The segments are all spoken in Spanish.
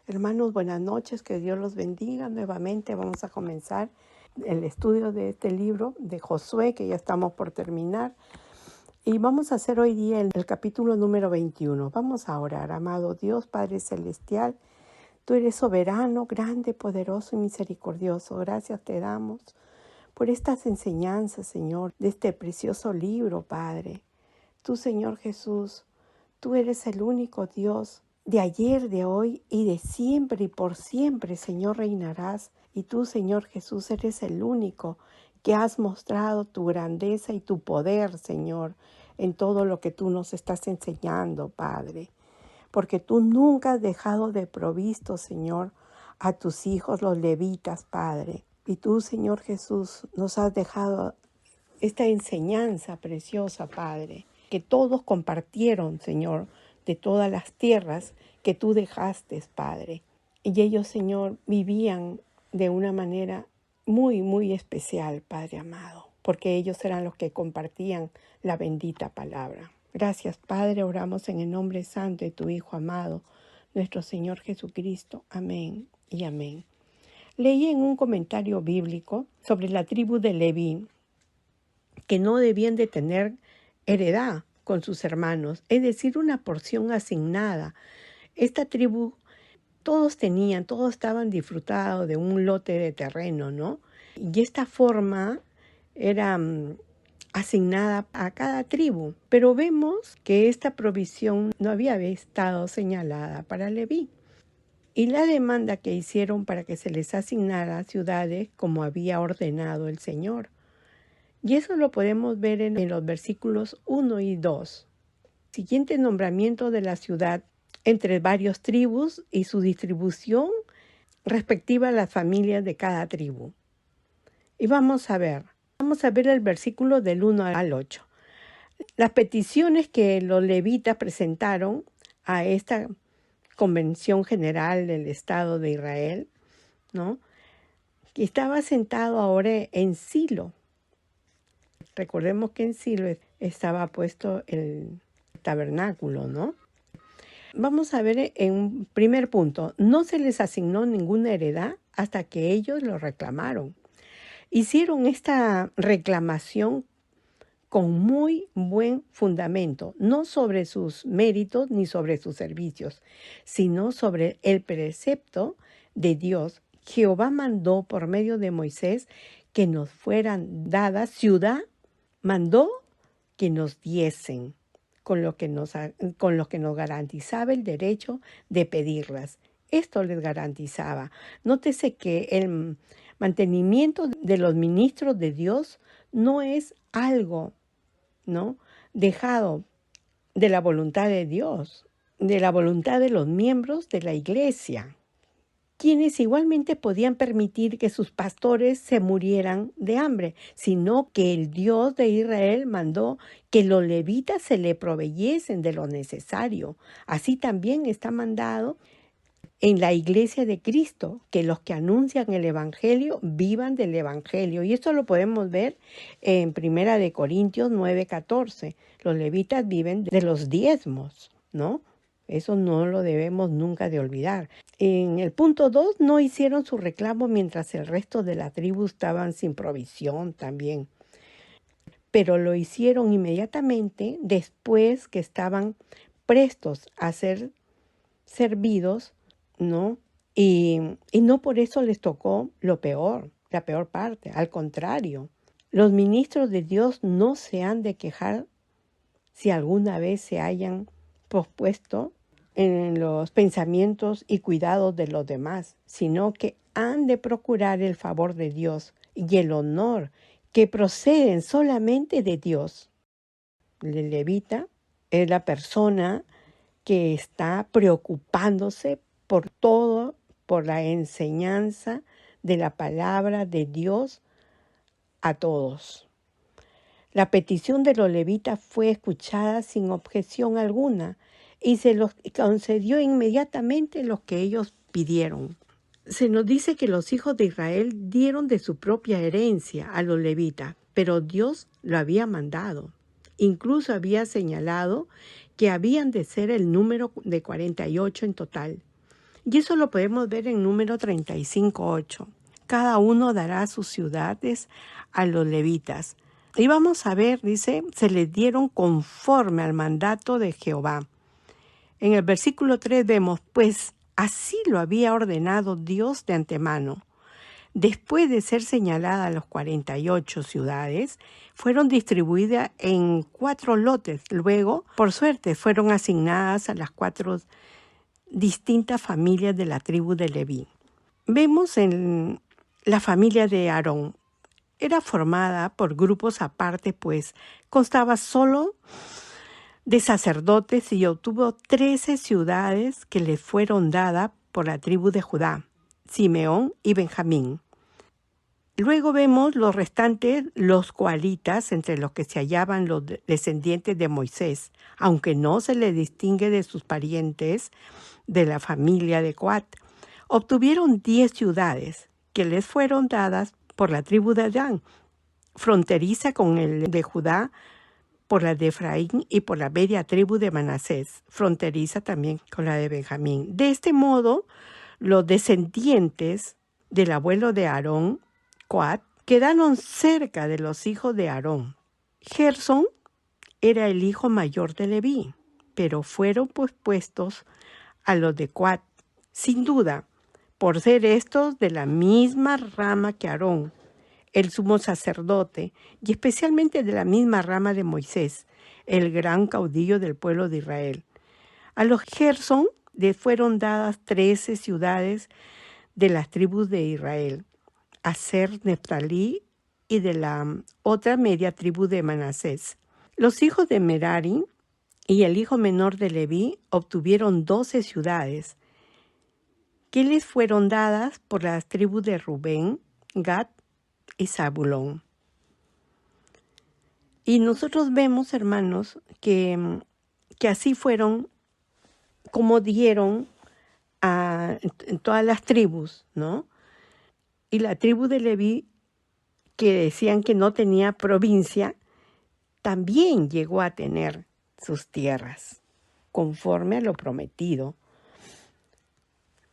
Hermanos, buenas noches, que Dios los bendiga. Nuevamente vamos a comenzar el estudio de este libro de Josué, que ya estamos por terminar. Y vamos a hacer hoy día el capítulo número 21. Vamos a orar. Amado Dios, Padre Celestial, tú eres soberano, grande, poderoso y misericordioso. Gracias te damos por estas enseñanzas, Señor, de este precioso libro, Padre. Tú, Señor Jesús, tú eres el único Dios de ayer, de hoy y de siempre y por siempre, Señor, reinarás. Y tú, Señor Jesús, eres el único que has mostrado tu grandeza y tu poder, Señor, en todo lo que tú nos estás enseñando, Padre. Porque tú nunca has dejado de provisto, Señor, a tus hijos, los levitas, Padre. Y tú, Señor Jesús, nos has dejado esta enseñanza preciosa, Padre, que todos compartieron, Señor, de todas las tierras que tú dejaste, Padre. Y ellos, Señor, vivían de una manera muy, muy especial, Padre amado, porque ellos eran los que compartían la bendita palabra. Gracias, Padre, oramos en el nombre santo de tu Hijo amado, nuestro Señor Jesucristo. Amén y amén. Leí en un comentario bíblico sobre la tribu de Leví que no debían de tener heredad con sus hermanos, es decir, una porción asignada. Esta tribu, todos estaban disfrutados de un lote de terreno, ¿no? Y esta forma era asignada a cada tribu. Pero vemos que esta provisión no había estado señalada para Leví. Y la demanda que hicieron para que se les asignara ciudades como había ordenado el Señor. Y eso lo podemos ver en los versículos 1 y 2. Siguiente nombramiento de la ciudad entre varias tribus y su distribución respectiva a las familias de cada tribu. Y vamos a ver el versículo del 1 al 8. Las peticiones que los levitas presentaron a esta convención general del Estado de Israel, ¿no? Que estaba sentado ahora en Silo. Recordemos que en Silo estaba puesto el tabernáculo, ¿no? Vamos a ver en un primer punto. No se les asignó ninguna heredad hasta que ellos lo reclamaron. Hicieron esta reclamación con muy buen fundamento, no sobre sus méritos ni sobre sus servicios, sino sobre el precepto de Dios. Jehová mandó por medio de Moisés que nos fueran dadas ciudad, mandó que nos diesen, con lo que nos garantizaba el derecho de pedirlas. Esto les garantizaba. Nótese que el mantenimiento de los ministros de Dios no es algo, ¿no?, dejado de la voluntad de Dios, de la voluntad de los miembros de la iglesia, quienes igualmente podían permitir que sus pastores se murieran de hambre, sino que el Dios de Israel mandó que los levitas se le proveyesen de lo necesario. Así también está mandado en la iglesia de Cristo, que los que anuncian el evangelio vivan del evangelio. Y esto lo podemos ver en 1 Corintios 9:14. Los levitas viven de los diezmos, ¿no? Eso no lo debemos nunca de olvidar. En el punto 2, no hicieron su reclamo mientras el resto de la tribu estaban sin provisión también. Pero lo hicieron inmediatamente después que estaban prestos a ser servidos, ¿no? Y no por eso les tocó lo peor, la peor parte. Al contrario, los ministros de Dios no se han de quejar si alguna vez se hayan pospuesto en los pensamientos y cuidados de los demás, sino que han de procurar el favor de Dios y el honor que proceden solamente de Dios. El levita es la persona que está preocupándose por todo, por la enseñanza de la palabra de Dios a todos. La petición de los levitas fue escuchada sin objeción alguna y se los concedió inmediatamente lo que ellos pidieron. Se nos dice que los hijos de Israel dieron de su propia herencia a los levitas, pero Dios lo había mandado. Incluso había señalado que habían de ser el número de 48 en total. Y eso lo podemos ver en Número 35:8. Cada uno dará sus ciudades a los levitas. Y vamos a ver, dice, se les dieron conforme al mandato de Jehová. En el versículo 3 vemos, pues así lo había ordenado Dios de antemano. Después de ser señaladas las 48 ciudades, fueron distribuidas en 4 lotes. Luego, por suerte, fueron asignadas a las 4 distintas familias de la tribu de Leví. Vemos en la familia de Aarón. Era formada por grupos aparte, pues constaba solo de sacerdotes y obtuvo 13 ciudades que le fueron dadas por la tribu de Judá, Simeón y Benjamín. Luego vemos los restantes, los coalitas, entre los que se hallaban los descendientes de Moisés, aunque no se le distingue de sus parientes de la familia de Coat. Obtuvieron 10 ciudades que les fueron dadas por la tribu de Dan, fronteriza con el de Judá, por la de Efraín y por la media tribu de Manasés, fronteriza también con la de Benjamín. De este modo, los descendientes del abuelo de Aarón, Coat, quedaron cerca de los hijos de Aarón. Gersón era el hijo mayor de Leví, pero fueron puestos a los de Coat, sin duda, por ser estos de la misma rama que Aarón, el sumo sacerdote, y especialmente de la misma rama de Moisés, el gran caudillo del pueblo de Israel. A los Gersón le fueron dadas 13 ciudades de las tribus de Israel, Aser, Neftalí y de la otra media tribu de Manasés. Los hijos de Merari y el hijo menor de Leví obtuvieron 12 ciudades, que les fueron dadas por las tribus de Rubén, Gad y Zabulón. Y nosotros vemos, hermanos, que así fueron como dieron en todas las tribus, ¿no? Y la tribu de Leví, que decían que no tenía provincia, también llegó a tener sus tierras, conforme a lo prometido,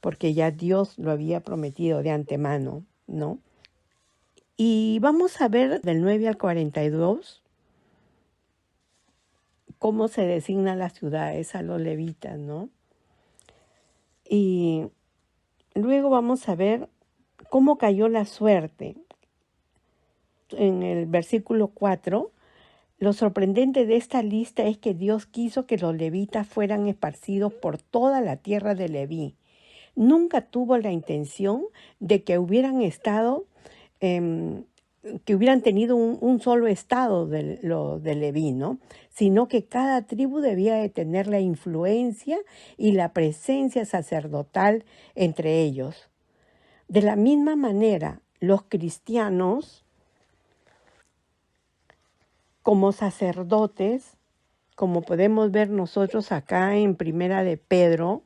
porque ya Dios lo había prometido de antemano, ¿no? Y vamos a ver del 9 al 42 cómo se designan las ciudades a los levitas, ¿no? Y luego vamos a ver cómo cayó la suerte. En el versículo 4, lo sorprendente de esta lista es que Dios quiso que los levitas fueran esparcidos por toda la tierra de Leví. Nunca tuvo la intención de que hubieran estado, que hubieran tenido un solo estado de Leví, ¿no? Sino que cada tribu debía de tener la influencia y la presencia sacerdotal entre ellos. De la misma manera, los cristianos, como sacerdotes, como podemos ver nosotros acá en Primera de Pedro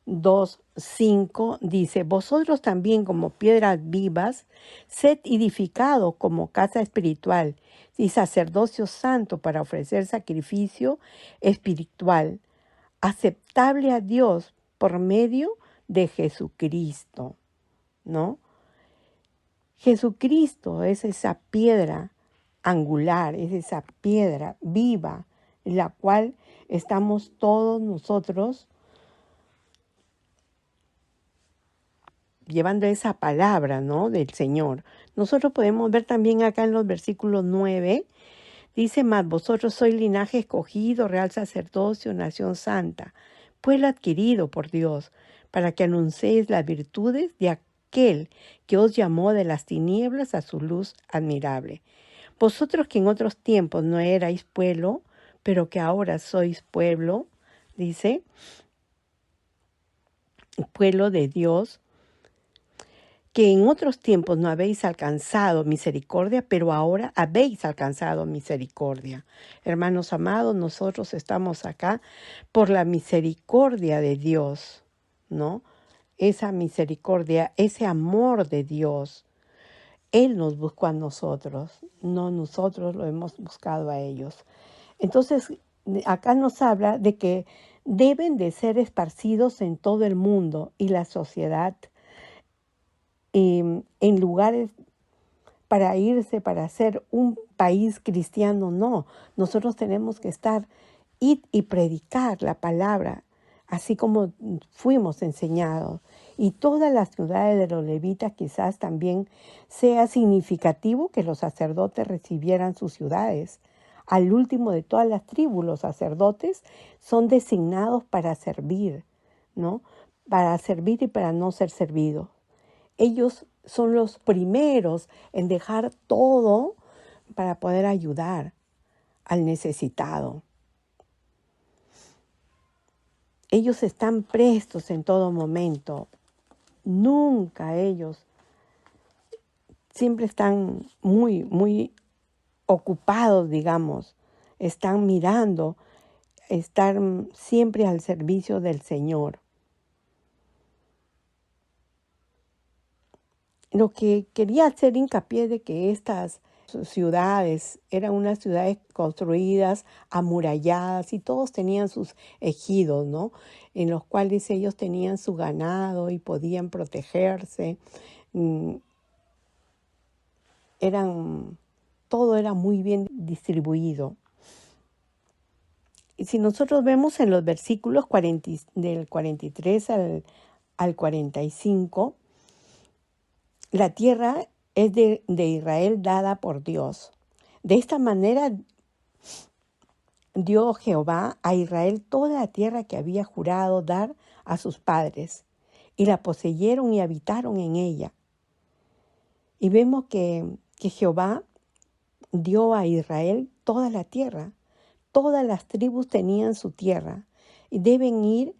2:5, dice, vosotros también como piedras vivas, sed edificados como casa espiritual y sacerdocio santo para ofrecer sacrificio espiritual, aceptable a Dios por medio de Jesucristo, ¿no? Jesucristo es esa piedra angular, es esa piedra viva, en la cual estamos todos nosotros llevando esa palabra, ¿no?, del Señor. Nosotros podemos ver también acá en los versículos 9, dice, mas vosotros sois linaje escogido, real sacerdocio, nación santa, pueblo adquirido por Dios, para que anunciéis las virtudes de aquel que os llamó de las tinieblas a su luz admirable. Vosotros que en otros tiempos no erais pueblo, pero que ahora sois pueblo, dice, pueblo de Dios, que en otros tiempos no habéis alcanzado misericordia, pero ahora habéis alcanzado misericordia. Hermanos amados, nosotros estamos acá por la misericordia de Dios, ¿no? Esa misericordia, ese amor de Dios. Él nos buscó a nosotros, no nosotros lo hemos buscado a ellos. Entonces, acá nos habla de que deben de ser esparcidos en todo el mundo y la sociedad, en lugares para irse, para ser un país cristiano, no. Nosotros tenemos que ir y predicar la palabra, así como fuimos enseñados. Y todas las ciudades de los levitas quizás también sea significativo que los sacerdotes recibieran sus ciudades. Al último de todas las tribus, los sacerdotes son designados para servir, ¿no? Para servir y para no ser servidos. Ellos son los primeros en dejar todo para poder ayudar al necesitado. Ellos están prestos en todo momento. Nunca ellos siempre están muy ocupados, digamos. Están mirando, están siempre al servicio del Señor. Lo que quería hacer hincapié de que estas ciudades eran unas ciudades construidas, amuralladas, y todos tenían sus ejidos, ¿no? En los cuales ellos tenían su ganado y podían protegerse. Todo era muy bien distribuido. Y si nosotros vemos en los versículos del 43 al 45, la tierra es de Israel dada por Dios. De esta manera dio Jehová a Israel toda la tierra que había jurado dar a sus padres, y la poseyeron y habitaron en ella. Y vemos que Jehová dio a Israel toda la tierra. Todas las tribus tenían su tierra y deben ir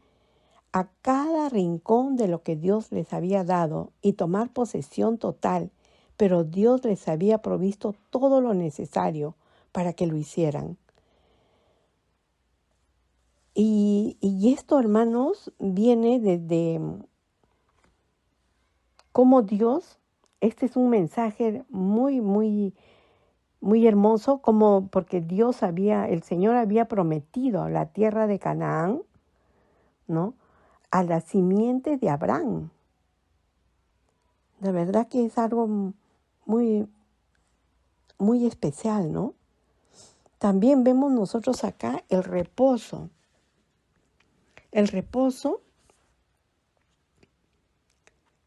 a cada rincón de lo que Dios les había dado y tomar posesión total, pero Dios les había provisto todo lo necesario para que lo hicieran. Y esto, hermanos, viene desde cómo Dios, este es un mensaje muy hermoso, porque el Señor había prometido la tierra de Canaán, ¿no?, a la simiente de Abraham. De verdad que es algo muy especial, ¿no? También vemos nosotros acá el reposo. El reposo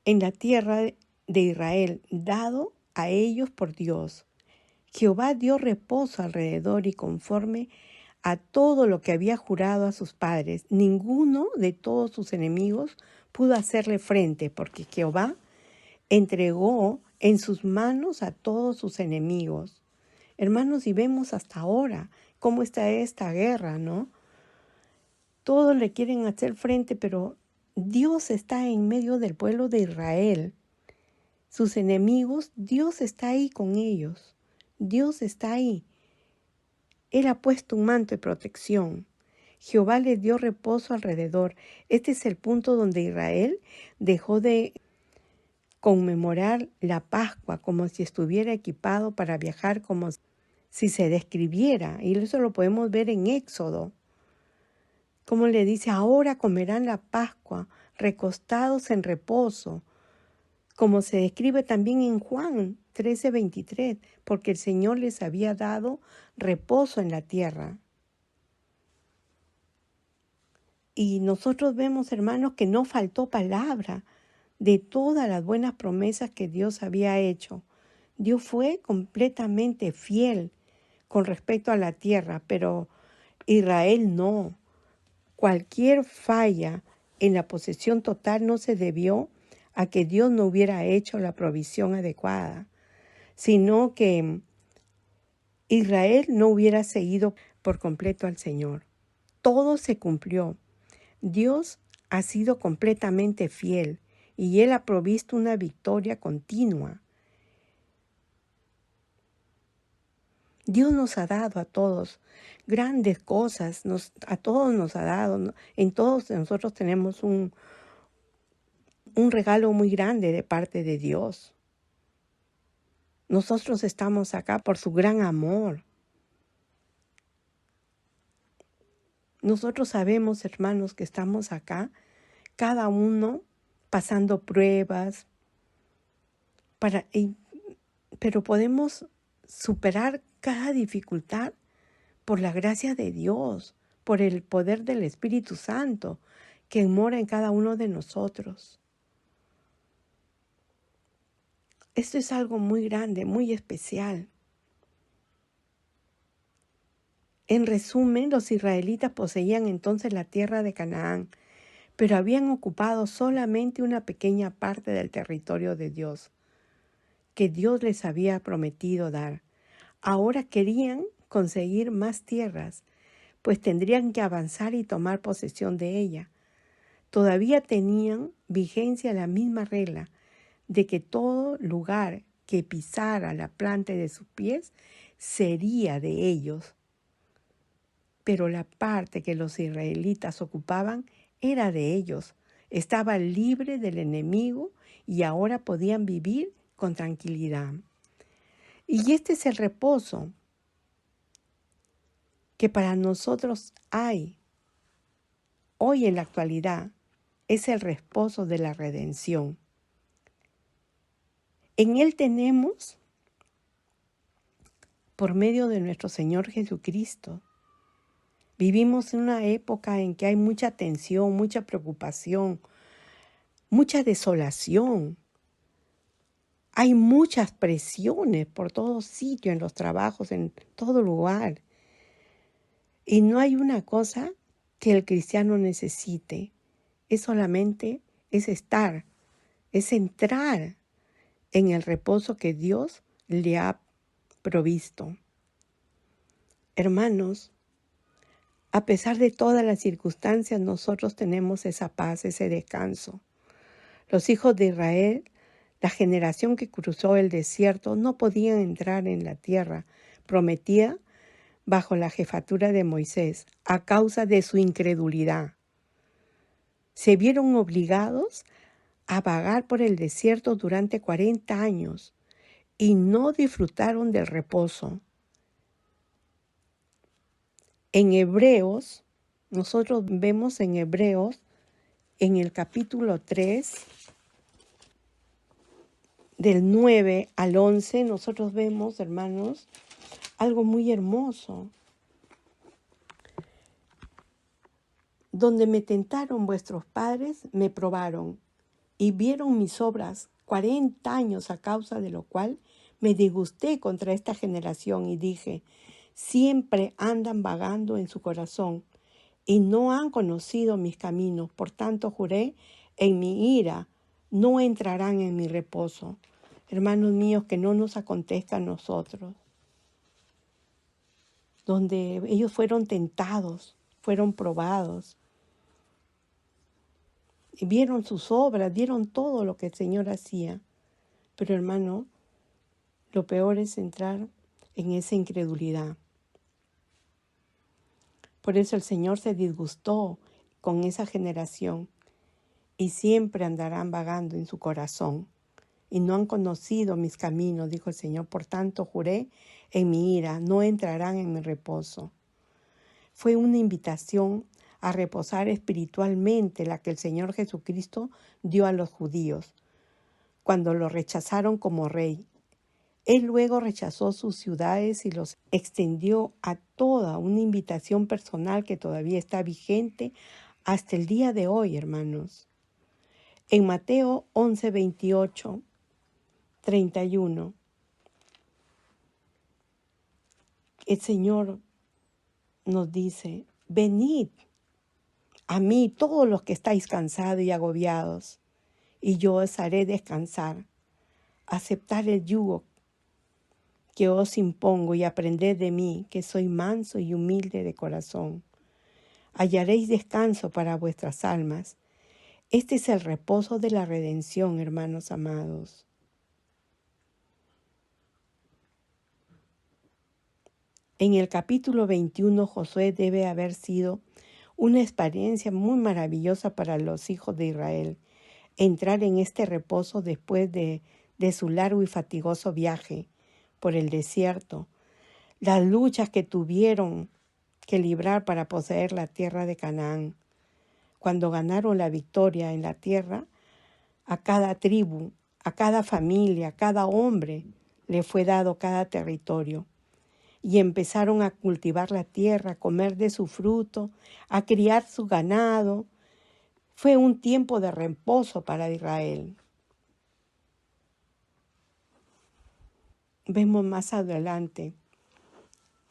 en la tierra de Israel, dado a ellos por Dios. Jehová dio reposo alrededor y conforme a todo lo que había jurado a sus padres. Ninguno de todos sus enemigos pudo hacerle frente, porque Jehová entregó en sus manos a todos sus enemigos. Hermanos, y vemos hasta ahora cómo está esta guerra, ¿no? Todos le quieren hacer frente, pero Dios está en medio del pueblo de Israel. Sus enemigos, Dios está ahí con ellos. Dios está ahí. Él ha puesto un manto de protección. Jehová les dio reposo alrededor. Este es el punto donde Israel dejó de conmemorar la Pascua como si estuviera equipado para viajar, como si se describiera. Y eso lo podemos ver en Éxodo. Como le dice, ahora comerán la Pascua, recostados en reposo. Como se describe también en Juan 13:23, porque el Señor les había dado reposo en la tierra. Y nosotros vemos, hermanos, que no faltó palabra de todas las buenas promesas que Dios había hecho. Dios fue completamente fiel con respecto a la tierra, pero Israel no. Cualquier falla en la posesión total no se debió a que Dios no hubiera hecho la provisión adecuada, sino que Israel no hubiera seguido por completo al Señor. Todo se cumplió. Dios ha sido completamente fiel y Él ha provisto una victoria continua. Dios nos ha dado a todos grandes cosas, a todos nos ha dado, ¿no? En todos nosotros tenemos un regalo muy grande de parte de Dios. Nosotros estamos acá por su gran amor. Nosotros sabemos, hermanos, que estamos acá, cada uno pasando pruebas, pero podemos superar cada dificultad por la gracia de Dios, por el poder del Espíritu Santo que mora en cada uno de nosotros. Esto es algo muy grande, muy especial. En resumen, los israelitas poseían entonces la tierra de Canaán, pero habían ocupado solamente una pequeña parte del territorio de Dios, que Dios les había prometido dar. Ahora querían conseguir más tierras, pues tendrían que avanzar y tomar posesión de ella. Todavía tenían vigencia la misma regla de que todo lugar que pisara la planta de sus pies sería de ellos. Pero la parte que los israelitas ocupaban era de ellos. Estaba libre del enemigo y ahora podían vivir con tranquilidad. Y este es el reposo que para nosotros hay hoy en la actualidad. Es el reposo de la redención. En Él tenemos, por medio de nuestro Señor Jesucristo, vivimos en una época en que hay mucha tensión, mucha preocupación, mucha desolación. Hay muchas presiones por todo sitio, en los trabajos, en todo lugar. Y no hay una cosa que el cristiano necesite. Es solamente, es entrar en el reposo que Dios le ha provisto. Hermanos, a pesar de todas las circunstancias, nosotros tenemos esa paz, ese descanso. Los hijos de Israel, la generación que cruzó el desierto, no podían entrar en la tierra prometida bajo la jefatura de Moisés a causa de su incredulidad. Se vieron obligados a vagar por el desierto durante 40 años y no disfrutaron del reposo. En Hebreos, nosotros vemos en Hebreos, en el capítulo 3, del 9 al 11, nosotros vemos, hermanos, algo muy hermoso. Donde me tentaron vuestros padres, me probaron y vieron mis obras 40 años, a causa de lo cual me disgusté contra esta generación y dije, siempre andan vagando en su corazón y no han conocido mis caminos. Por tanto juré en mi ira, no entrarán en mi reposo. Hermanos míos, que no nos acontezca a nosotros. Donde ellos fueron tentados, fueron probados. Y vieron sus obras, vieron todo lo que el Señor hacía. Pero hermano, lo peor es entrar en esa incredulidad. Por eso el Señor se disgustó con esa generación y siempre andarán vagando en su corazón y no han conocido mis caminos, dijo el Señor. Por tanto juré en mi ira, no entrarán en mi reposo. Fue una invitación a reposar espiritualmente la que el Señor Jesucristo dio a los judíos cuando lo rechazaron como rey. Él luego rechazó sus ciudades y los extendió a toda una invitación personal que todavía está vigente hasta el día de hoy, hermanos. En Mateo 11, 28, 31, el Señor nos dice, venid a mí todos los que estáis cansados y agobiados, y yo os haré descansar. Aceptar el yugo que os impongo y aprended de mí, que soy manso y humilde de corazón. Hallaréis descanso para vuestras almas. Este es el reposo de la redención, hermanos amados. En el capítulo 21, Josué debe haber sido una experiencia muy maravillosa para los hijos de Israel, entrar en este reposo después de su largo y fatigoso viaje por el desierto. Las luchas que tuvieron que librar para poseer la tierra de Canaán. Cuando ganaron la victoria en la tierra, a cada tribu, a cada familia, a cada hombre le fue dado cada territorio. Y empezaron a cultivar la tierra, a comer de su fruto, a criar su ganado. Fue un tiempo de reposo para Israel. Vemos más adelante,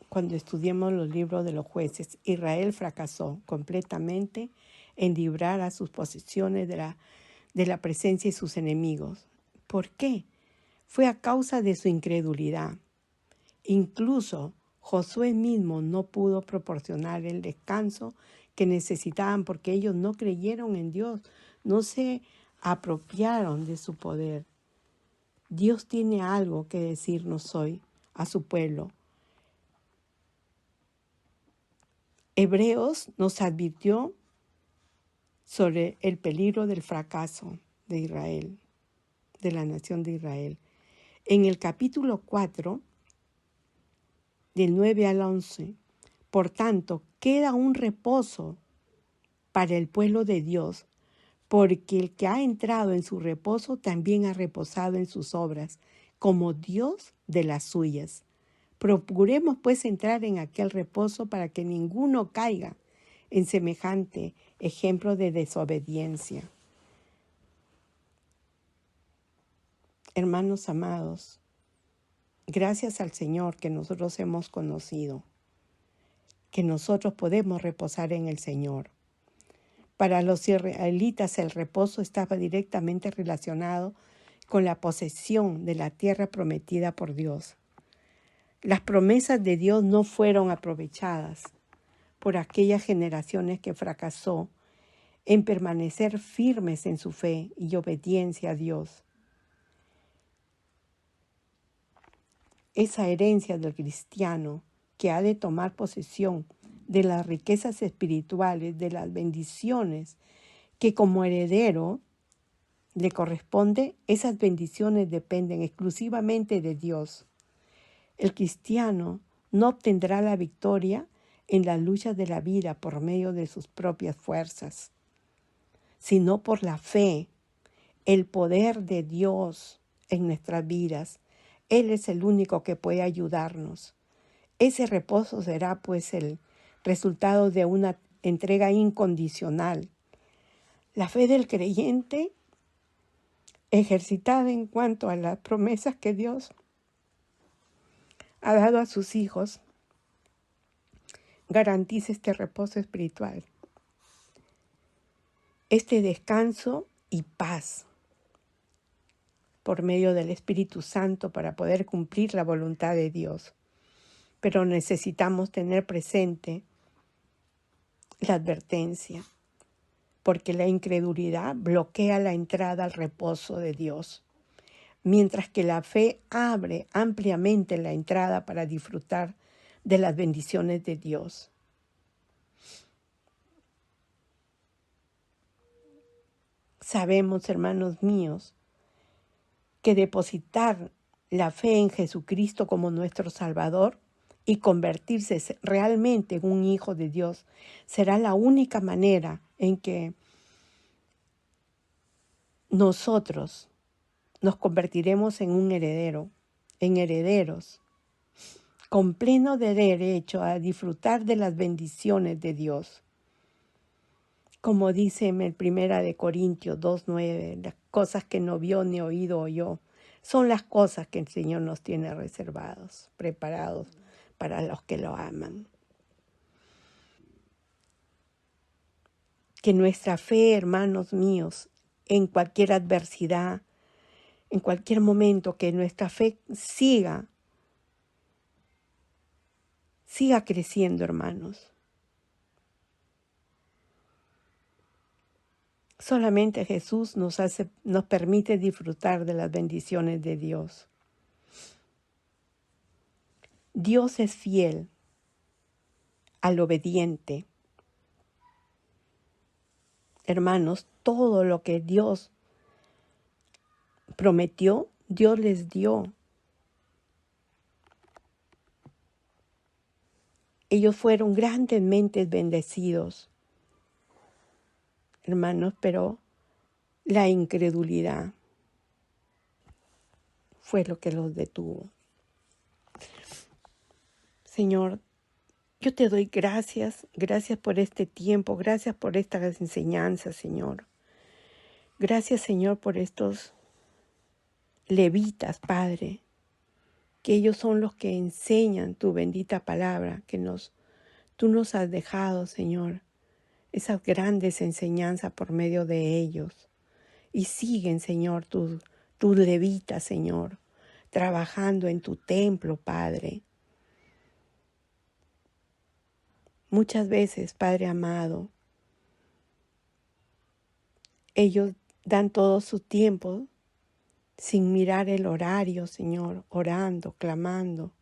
cuando estudiemos los libros de los jueces, Israel fracasó completamente en librar a sus posesiones de la presencia de sus enemigos. ¿Por qué? Fue a causa de su incredulidad. Incluso Josué mismo no pudo proporcionar el descanso que necesitaban porque ellos no creyeron en Dios, no se apropiaron de su poder. Dios tiene algo que decirnos hoy a su pueblo. Hebreos nos advirtió sobre el peligro del fracaso de Israel, de la nación de Israel. En el capítulo 4, del 9 al 11, por tanto, queda un reposo para el pueblo de Dios, porque el que ha entrado en su reposo también ha reposado en sus obras, como Dios de las suyas. Procuremos pues entrar en aquel reposo para que ninguno caiga en semejante ejemplo de desobediencia. Hermanos amados, gracias al Señor que nosotros hemos conocido, que nosotros podemos reposar en el Señor. Para los israelitas el reposo estaba directamente relacionado con la posesión de la tierra prometida por Dios. Las promesas de Dios no fueron aprovechadas por aquellas generaciones que fracasó en permanecer firmes en su fe y obediencia a Dios. Esa herencia del cristiano que ha de tomar posesión de las riquezas espirituales, de las bendiciones que como heredero le corresponde, esas bendiciones dependen exclusivamente de Dios. El cristiano no obtendrá la victoria en las luchas de la vida por medio de sus propias fuerzas, sino por la fe, el poder de Dios en nuestras vidas. Él es el único que puede ayudarnos. Ese reposo será pues el resultado de una entrega incondicional. La fe del creyente, ejercitada en cuanto a las promesas que Dios ha dado a sus hijos, garantiza este reposo espiritual, este descanso y paz por medio del Espíritu Santo para poder cumplir la voluntad de Dios. Pero necesitamos tener presente la advertencia, porque la incredulidad bloquea la entrada al reposo de Dios, mientras que la fe abre ampliamente la entrada para disfrutar de las bendiciones de Dios. Sabemos, hermanos míos, que depositar la fe en Jesucristo como nuestro Salvador y convertirse realmente en un hijo de Dios será la única manera en que nosotros nos convertiremos en un heredero, en herederos, con pleno derecho a disfrutar de las bendiciones de Dios. Como dice en el 1 Corintios 2:9, las cosas que no vio ni oído oyó, son las cosas que el Señor nos tiene reservados, preparados para los que lo aman. Que nuestra fe, hermanos míos, en cualquier adversidad, en cualquier momento, que nuestra fe siga creciendo, hermanos. Solamente Jesús nos permite disfrutar de las bendiciones de Dios. Dios es fiel al obediente. Hermanos, todo lo que Dios prometió, Dios les dio. Ellos fueron grandemente bendecidos, hermanos, pero la incredulidad fue lo que los detuvo. Señor, yo te doy gracias por este tiempo, gracias por estas enseñanzas, Señor. Gracias, Señor, por estos levitas, Padre, que ellos son los que enseñan tu bendita palabra, que tú nos has dejado, Señor, esas grandes enseñanzas por medio de ellos. Y siguen, Señor, tus levitas, Señor, trabajando en tu templo, Padre. Muchas veces, Padre amado, ellos dan todo su tiempo sin mirar el horario, Señor, orando, clamando,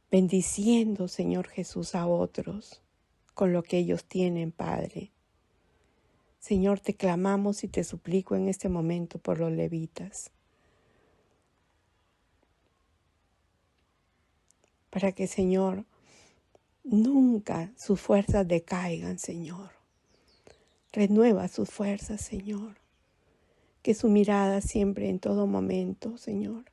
bendiciendo, Señor Jesús, a otros con lo que ellos tienen, Padre. Señor, te clamamos y te suplico en este momento por los levitas, para que, Señor, nunca sus fuerzas decaigan, Señor. Renueva sus fuerzas, Señor. Que su mirada siempre, en todo momento, Señor,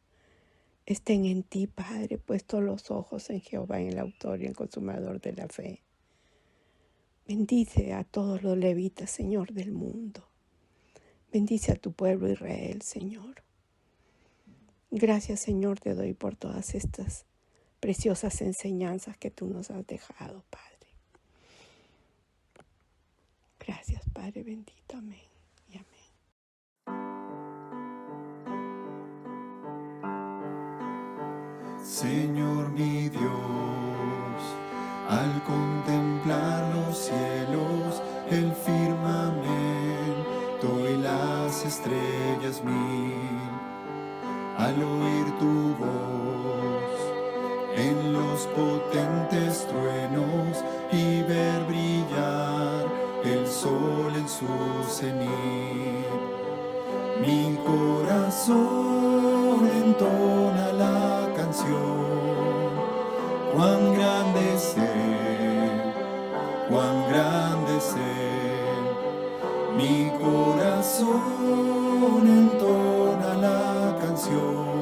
estén en ti, Padre, puestos los ojos en Jehová, en el autor y el consumador de la fe. Bendice a todos los levitas, Señor, del mundo. Bendice a tu pueblo Israel, Señor. Gracias, Señor, te doy por todas estas preciosas enseñanzas que tú nos has dejado, Padre. Gracias, Padre bendito. Amén y amén. Señor mi Dios, al contemplar los cielos, el firmamento y las estrellas mil, al oír tu voz en los potentes truenos y ver brillar el sol en su cenit, mi corazón entona la canción. Cuán grande es Él, cuán grande es Él. Mi corazón entona la canción.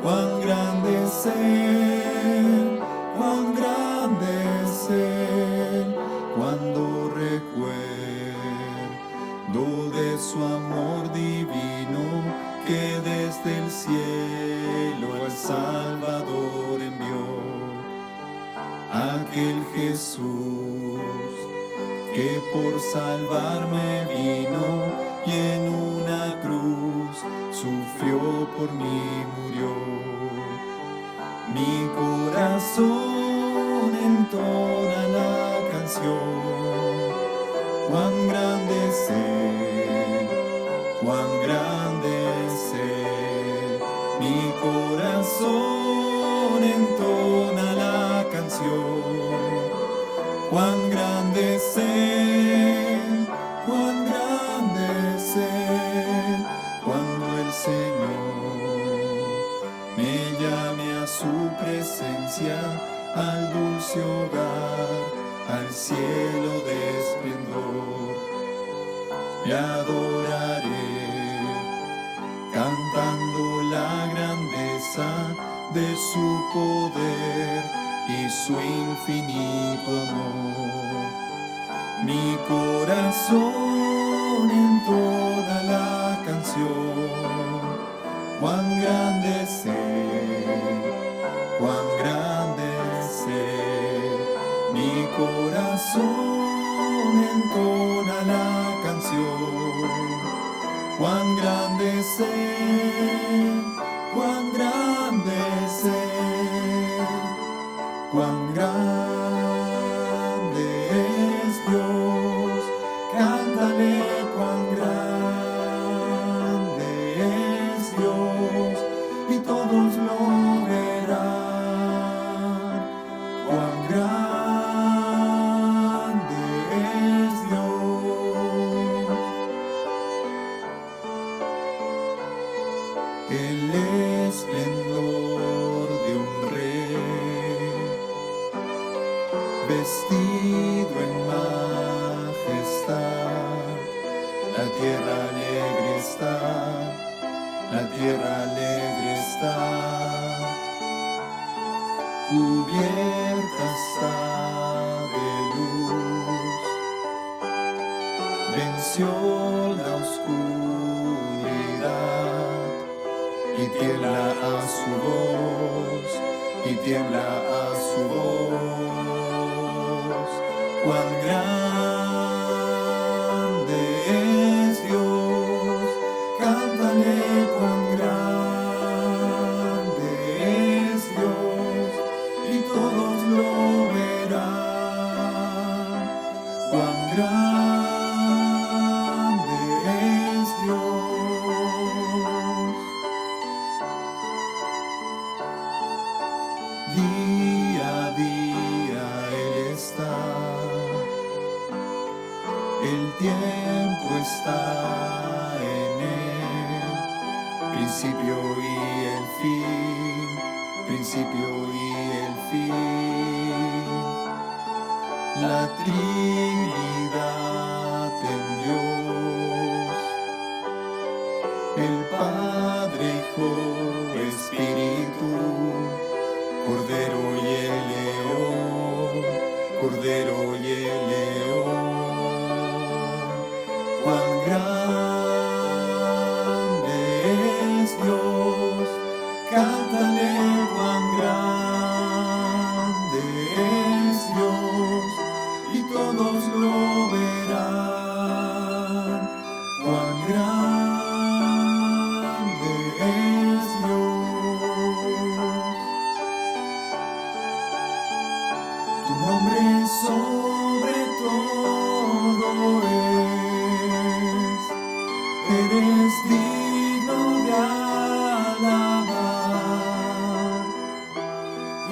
Cuán grande es Él, cuán grande es Él. Cuando recuerdo de su amor divino, que desde el cielo el Salvador envió, aquel Jesús que por salvarme vino y en una cruz sufrió por mí, murió. Mi corazón entona la canción. Cuán grande es Él, cuán grande es Él. Mi corazón entona la canción. Cuán grande es Él, cuán grande es Él. Cuando el Señor me llame a su presencia, al dulce hogar, al cielo de esplendor, le adoraré, cantando la grandeza de su poder y su infinito amor. Mi corazón entona la canción. Cuán grande es Él, cuán grande es Él. Mi corazón entona la canción. Cuán grande es Él, cuán grande es Él. Cuán grande es Dios, cántale cuán grande es Dios, y todos lo verán. Cuán grande tierra alegre está, la tierra alegre está, cubierta está de luz, venció la oscuridad y tiembla a su voz, y tiembla a su voz. Cuán grande es Dios, cántale cuán grande es Dios, y todos lo verán. Cuán grande es Dios. Día a día Él está, el tiempo está en Él, principio y el fin, principio y el fin. La Trinidad en Dios, el Padre, Hijo, Espíritu, Cordero y el león, Cordero y el león. Cuán grande es Dios, cántale cuán grande es Dios, y todos lo verán. Cuán grande es Dios. Tu nombre sobre todo es, eres digno de alabar,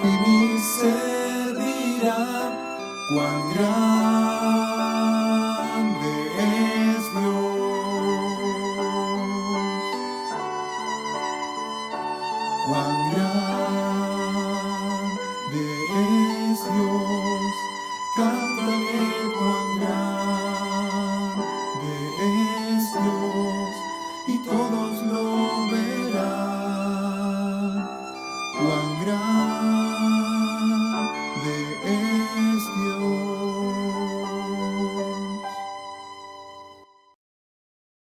y mi ser dirá cuán grande